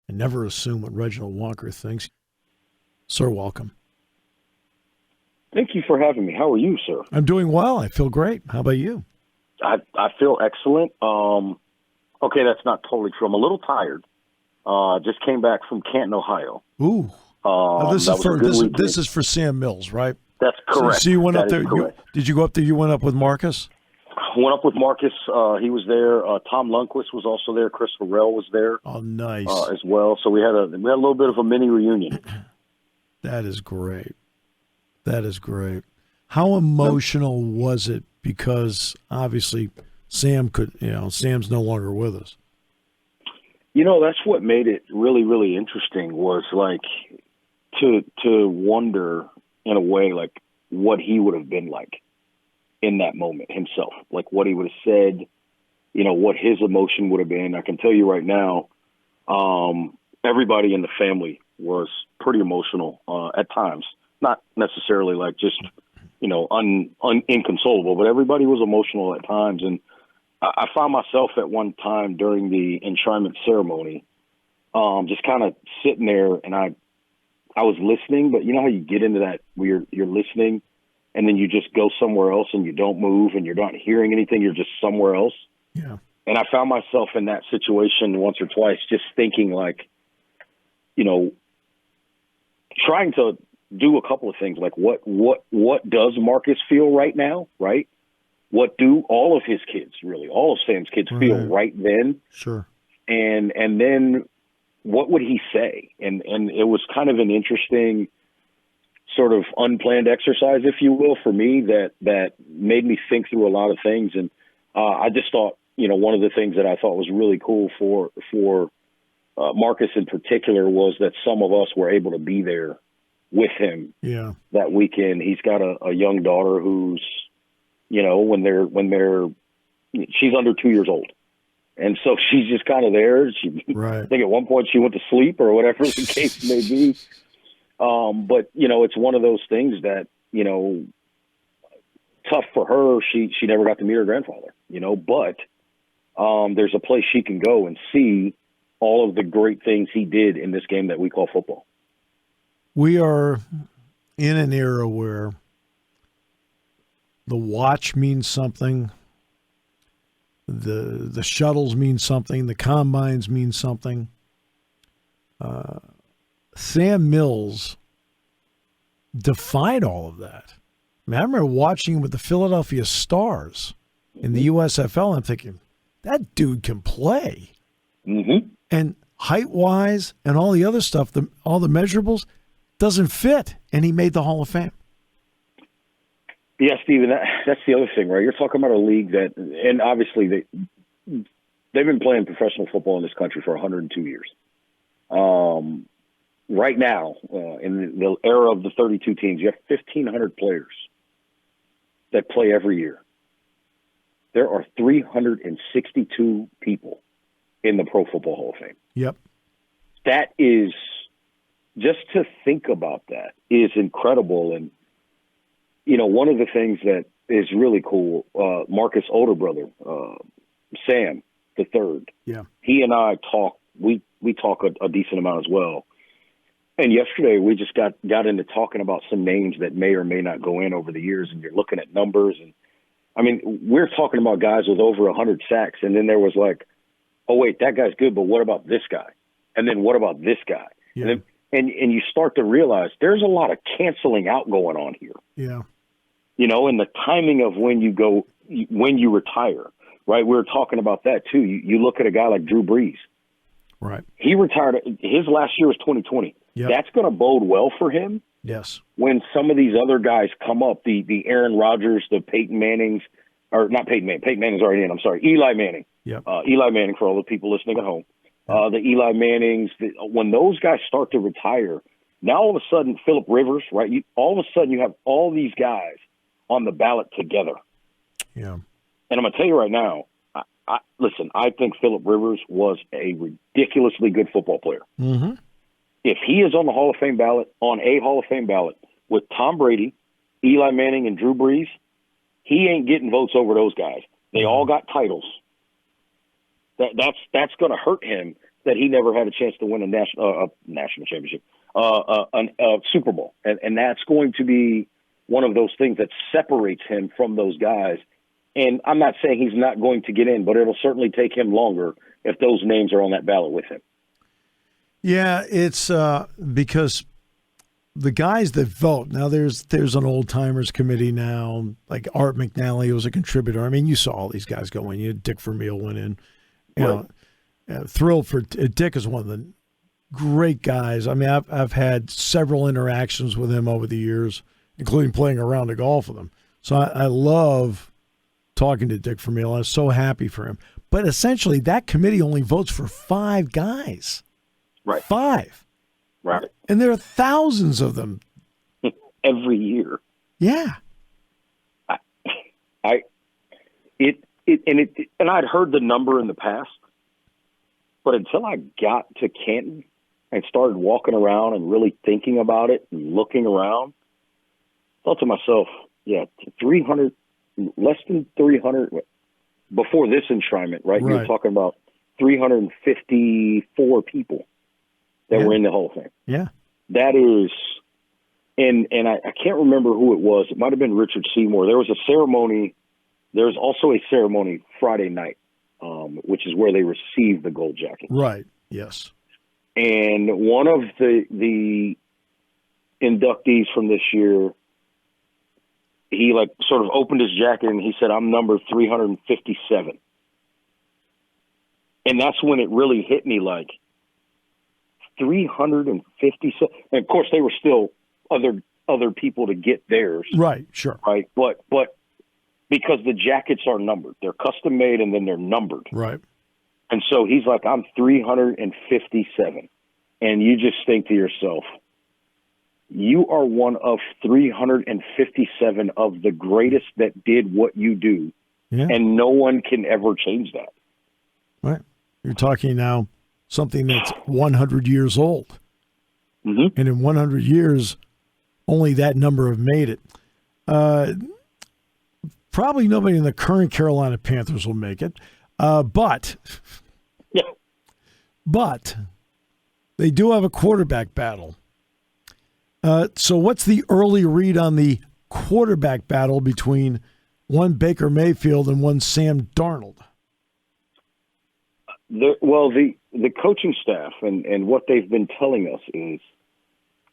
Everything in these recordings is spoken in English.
and never assume what Reginald Walker thinks. Sir, welcome. Thank you for having me. How are you, sir? I'm doing well. I feel great. How about you? I feel excellent. Okay, that's not totally true. I'm a little tired. Just came back from Canton, Ohio. Ooh. This is for Sam Mills, right? That's correct. So you went up there. Did you go up there? You went up with Marcus? Went up with Marcus. He was there. Tom Lundquist was also there. Chris Farrell was there. Oh, nice. As well. So we had a little bit of a mini reunion. That is great. That is great. How emotional was it? Because obviously Sam's no longer with us. That's what made it really, really interesting was like to wonder in a way like what he would have been like in that moment himself, like what he would have said, what his emotion would have been. I can tell you right now, everybody in the family was pretty emotional at times, not necessarily like just, inconsolable, but everybody was emotional at times. And I found myself at one time during the enshrinement ceremony, just kind of sitting there, and I was listening, but you know how you get into that where you're listening and then you just go somewhere else and you don't move and you're not hearing anything. You're just somewhere else. Yeah. And I found myself in that situation once or twice, just thinking like, trying to do a couple of things. Like what does Marcus feel right now? Right. What do all of his kids, really, all of Sam's kids feel right then? Sure. And then what would he say? And it was kind of an interesting sort of unplanned exercise, if you will, for me that made me think through a lot of things. And I just thought, one of the things that I thought was really cool for Marcus in particular was that some of us were able to be there with him that weekend. He's got a young daughter who's, she's under 2 years old. And so she's just kind of there. I think at one point she went to sleep or whatever the case may be. But, it's one of those things that, tough for her. She never got to meet her grandfather, but there's a place she can go and see all of the great things he did in this game that we call football. We are in an era where the watch means something, the shuttles mean something, the combines mean something. Sam Mills defied all of that. I remember watching him with the Philadelphia Stars in the USFL, and I'm thinking, that dude can play. Mm-hmm. And height-wise and all the other stuff, all the measurables, doesn't fit, and he made the Hall of Fame. Yeah, Steven, that's the other thing, right? You're talking about a league that, and obviously they've been playing professional football in this country for 102 years. Right now, in the era of the 32 teams, you have 1,500 players that play every year. There are 362 people in the Pro Football Hall of Fame. Yep. That is, just to think about that is incredible. And, one of the things that is really cool, Marcus' older brother, Sam, the third, he and I talk, we talk a decent amount as well. And yesterday we just got into talking about some names that may or may not go in over the years, and you're looking at numbers. And I mean, we're talking about guys with over 100 sacks. And then there was like, oh wait, that guy's good, but what about this guy? And then what about this guy? Yeah. And you start to realize there's a lot of canceling out going on here. Yeah. And the timing of when you retire, right? We were talking about that too. You look at a guy like Drew Brees. Right. He retired. His last year was 2020. Yep. That's going to bode well for him. Yes. When some of these other guys come up, the Aaron Rodgers, the Peyton Mannings, or not Peyton Manning. Peyton Manning's already in. I'm sorry. Eli Manning. Yep. Eli Manning for all the people listening at home. The Eli Mannings, when those guys start to retire, now all of a sudden, Phillip Rivers, right? All of a sudden you have all these guys on the ballot together. Yeah. And I'm going to tell you right now, listen, I think Phillip Rivers was a ridiculously good football player. Mm-hmm. If he is on the Hall of Fame ballot, on a Hall of Fame ballot with Tom Brady, Eli Manning, and Drew Brees, he ain't getting votes over those guys. They all got titles. That's going to hurt him. that he never had a chance to win a national championship, a Super Bowl. And that's going to be one of those things that separates him from those guys. And I'm not saying he's not going to get in, but it'll certainly take him longer if those names are on that ballot with him. Yeah, it's because the guys that vote, now there's an old-timers committee now, like Art McNally was a contributor. I mean, you saw all these guys go in. You had Dick Vermeil went in. You know, thrilled for Dick is one of the great guys. I mean, I've had several interactions with him over the years, including playing a round of golf with him. So I love talking to Dick Vermeil. I was so happy for him. But essentially, that committee only votes for 5 guys. Right. 5. Right. And there are thousands of them every year. Yeah. And I'd heard the number in the past, but until I got to Canton and started walking around and really thinking about it and looking around, I thought to myself, 300, less than 300 before this enshrinement, right? You're talking about 354 people that were in the whole thing. Yeah. That is, and I can't remember who it was. It might have been Richard Seymour. There was a ceremony. There's also a ceremony Friday night, which is where they receive the gold jacket. Right. Yes. And one of the inductees from this year, he like sort of opened his jacket and he said, "I'm number 357." And that's when it really hit me, like 357. And of course, they were still other people to get theirs. Right. Sure. Right. But because the jackets are numbered, they're custom made and then they're numbered. Right. And so he's like, "I'm 357. And you just think to yourself, you are one of 357 of the greatest that did what you do. Yeah. And no one can ever change that. Right. You're talking now something that's 100 years old. Mm-hmm. And in 100 years, only that number have made it. Probably nobody in the current Carolina Panthers will make it. But they do have a quarterback battle. So what's the early read on the quarterback battle between one Baker Mayfield and one Sam Darnold? The coaching staff and what they've been telling us is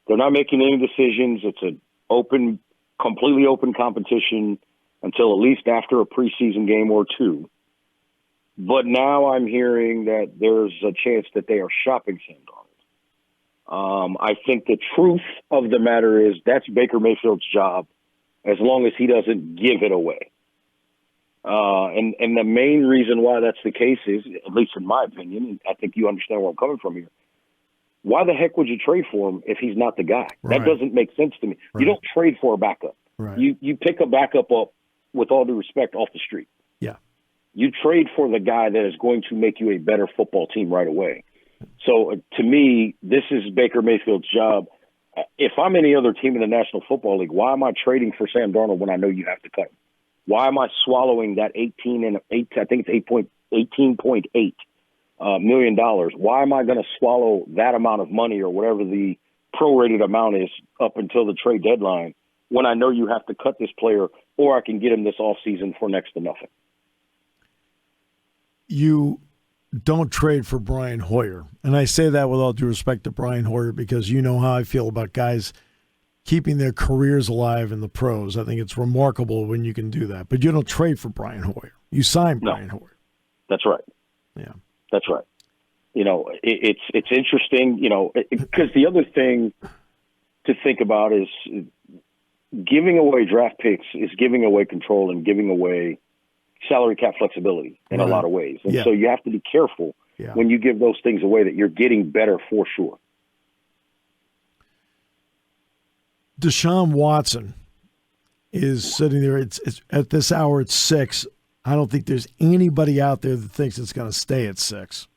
they're not making any decisions. It's an completely open competition until at least after a preseason game or two. But now I'm hearing that there's a chance that they are shopping Sam Darnold. I think the truth of the matter is that's Baker Mayfield's job as long as he doesn't give it away. And the main reason why that's the case is, at least in my opinion, and I think you understand where I'm coming from here, why the heck would you trade for him if he's not the guy? Right. That doesn't make sense to me. Right. You don't trade for a backup. Right. You pick a backup up, with all due respect, off the street. Yeah. You trade for the guy that is going to make you a better football team right away. So to me, this is Baker Mayfield's job. If I'm any other team in the National Football League, why am I trading for Sam Darnold when I know you have to cut him? Why am I swallowing that $18.8 million? Why am I going to swallow that amount of money or whatever the prorated amount is up until the trade deadline when I know you have to cut this player, or I can get him this offseason for next to nothing? You don't trade for Brian Hoyer. And I say that with all due respect to Brian Hoyer because you know how I feel about guys keeping their careers alive in the pros. I think it's remarkable when you can do that. But you don't trade for Brian Hoyer. You sign Brian Hoyer. That's right. Yeah. That's right. You know, it's interesting, you know, because the other thing to think about is giving away draft picks is giving away control and giving away salary cap flexibility in a lot of ways. And so you have to be careful when you give those things away that you're getting better for sure. Deshaun Watson is sitting there. It's at this hour, it's 6. I don't think there's anybody out there that thinks it's going to stay at 6.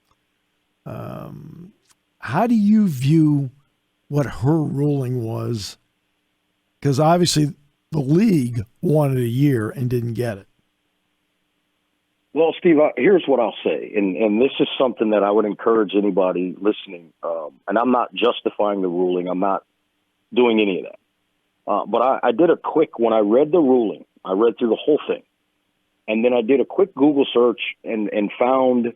How do you view what her ruling was? Because obviously the league wanted a year and didn't get it. Well, Steve, here's what I'll say, and this is something that I would encourage anybody listening, and I'm not justifying the ruling. I'm not doing any of that. But I did when I read the ruling, I read through the whole thing, and then I did a quick Google search and found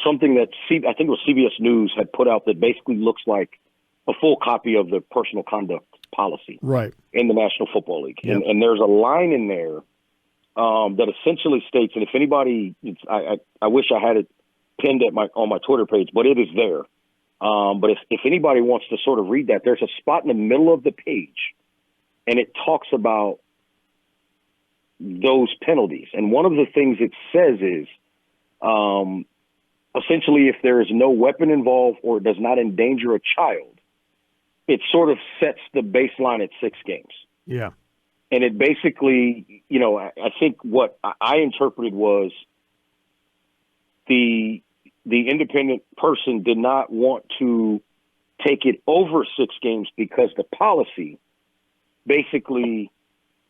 something that I think it was CBS News had put out that basically looks like a full copy of the personal conduct policy in the National Football League. Yep. And there's a line in there that essentially states, and if anybody, I wish I had it pinned on my Twitter page, but it is there. But if anybody wants to sort of read that, there's a spot in the middle of the page, and it talks about those penalties. And one of the things it says is, essentially, if there is no weapon involved or it does not endanger a child, it sort of sets the baseline at 6 games. Yeah. And it basically, I think what I interpreted was the independent person did not want to take it over 6 games because the policy basically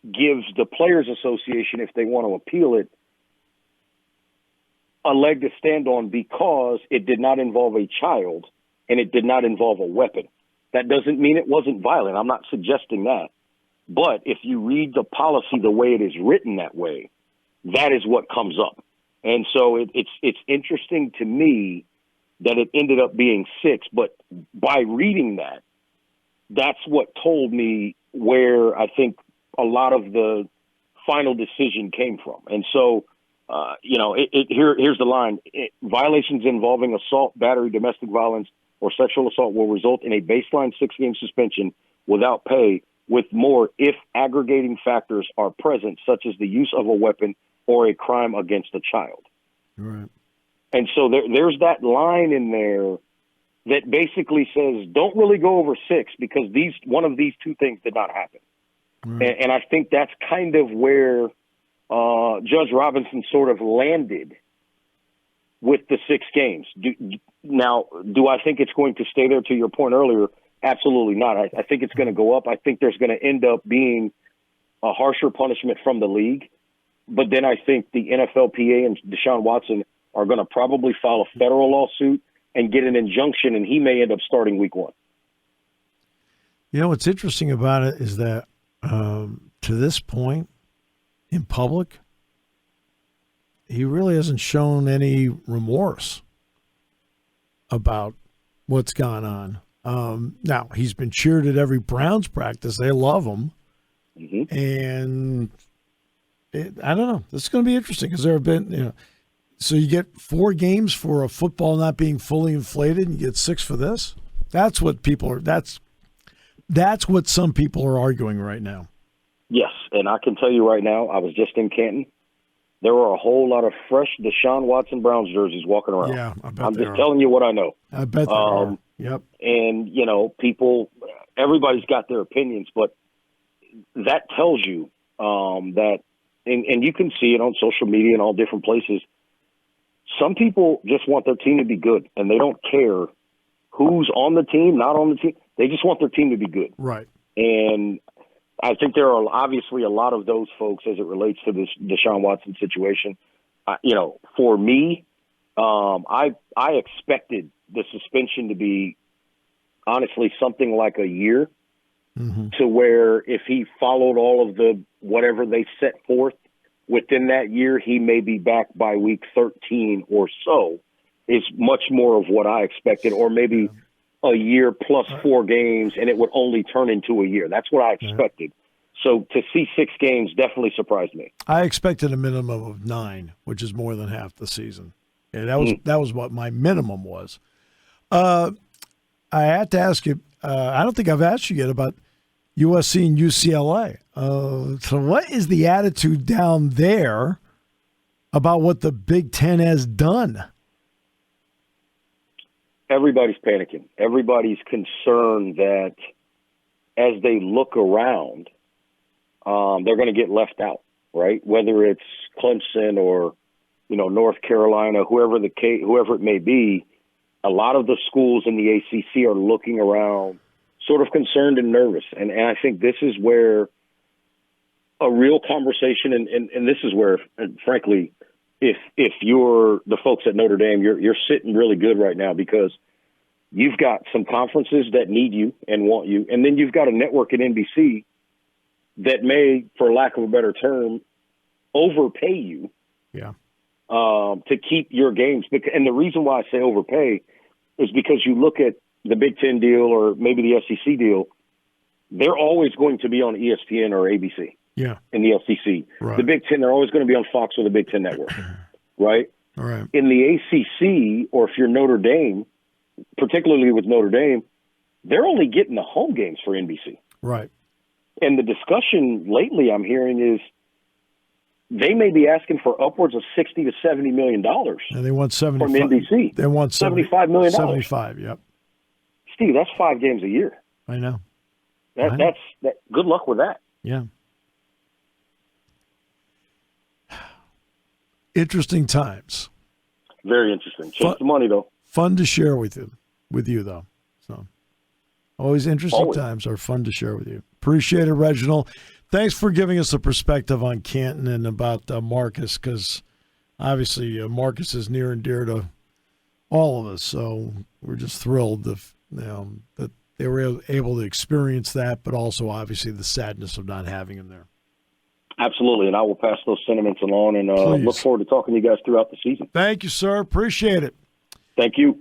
gives the Players Association, if they want to appeal it, a leg to stand on because it did not involve a child and it did not involve a weapon. That doesn't mean it wasn't violent. I'm not suggesting that. But if you read the policy the way it is written that way, that is what comes up. And so it's interesting to me that it ended up being 6. But by reading that, that's what told me where I think a lot of the final decision came from. And so, here's the line. Violations involving assault, battery, domestic violence, or sexual assault will result in a baseline 6-game suspension without pay, with more if aggregating factors are present, such as the use of a weapon or a crime against a child. Right. And so there's that line in there that basically says, don't really go over 6 because one of these 2 things did not happen. Right. And I think that's kind of where Judge Robinson sort of landed with the 6 games. Do I think it's going to stay there, to your point earlier? Absolutely not. I think it's going to go up. I think there's going to end up being a harsher punishment from the league. But then I think the NFLPA and Deshaun Watson are going to probably file a federal lawsuit and get an injunction, and he may end up starting week 1. What's interesting about it is that to this point in public, he really hasn't shown any remorse about what's gone on. Now, he's been cheered at every Browns practice. They love him. Mm-hmm. And I don't know. This is going to be interesting because there have been, so you get 4 games for a football not being fully inflated and you get 6 for this. That's what that's what some people are arguing right now. Yes. And I can tell you right now, I was just in Canton. There were a whole lot of fresh Deshaun Watson Browns jerseys walking around. Yeah, I bet I'm just telling you what I know. I bet they are. Yep. And, people, everybody's got their opinions, but that tells you that, and you can see it on social media and all different places, some people just want their team to be good, and they don't care who's on the team, not on the team. They just want their team to be good. Right. And I think there are obviously a lot of those folks as it relates to this Deshaun Watson situation. For me, I expected the suspension to be honestly something like a year, to where if he followed all of the whatever they set forth within that year, he may be back by week 13 or so, is much more of what I expected, or maybe a year plus 4 games, and it would only turn into a year. That's what I expected. So to see 6 games definitely surprised me. I expected a minimum of 9, which is more than half the season. Yeah, that was what my minimum was. I had to ask you, I don't think I've asked you yet about USC and UCLA. So what is the attitude down there about what the Big Ten has done? Everybody's panicking. Everybody's concerned that as they look around, they're going to get left out, right? Whether it's Clemson or, North Carolina, whoever it may be, a lot of the schools in the ACC are looking around sort of concerned and nervous. And I think this is where a real conversation, and this is where, frankly, if you're the folks at Notre Dame, you're sitting really good right now because you've got some conferences that need you and want you, and then you've got a network at NBC that may, for lack of a better term, overpay you. Yeah. To keep your games. And the reason why I say overpay is because you look at the Big Ten deal or maybe the SEC deal, they're always going to be on ESPN or ABC. Yeah. In the SEC. Right. The Big Ten, they're always going to be on Fox or the Big Ten Network. Right? All right. In the ACC, or if you're Notre Dame, particularly with Notre Dame, they're only getting the home games for NBC. Right. And the discussion lately I'm hearing is they may be asking for upwards of $60 to $70 million. And they want 75 from NBC. They want $75 million. 75. Yep. Steve, that's 5 games a year. I know. That's good luck with that. Yeah. Interesting times. Very interesting. Chase the money, though. Fun to share with you though. So always interesting times are fun to share with you. Appreciate it, Reginald. Thanks for giving us a perspective on Canton and about Marcus, because obviously Marcus is near and dear to all of us. So we're just thrilled that they were able to experience that, but also obviously the sadness of not having him there. Absolutely, and I will pass those sentiments along and look forward to talking to you guys throughout the season. Thank you, sir. Appreciate it. Thank you.